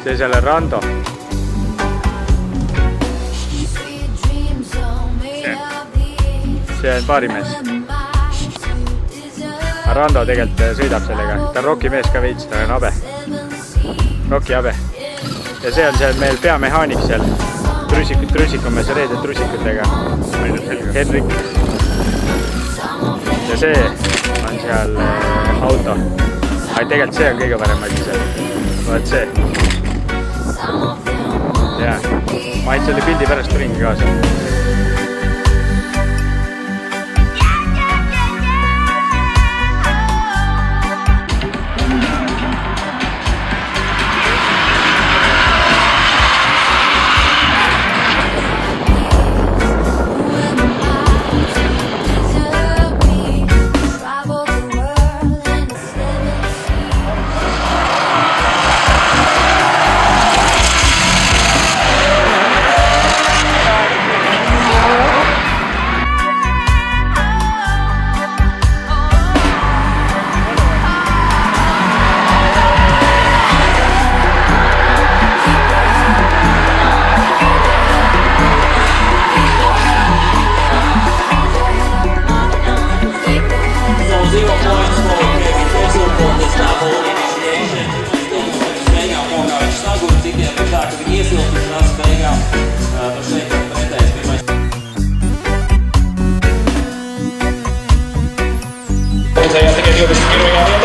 see seal on Rando. see on baarimees. Rando tegelikult sõidab sellega, ta on rokimees ka veits, ta on habe. Roki habe. ja see on seal meil peamehaanik seal. Trusikumees reedel trusikutega. Henrik. ja see on seal auto. aga tegelikult see on kõige parem asi seal. vaat see. jaa, ma ainult selle pildi pärast tulingi kaasa. Ja tekee jõudis kirja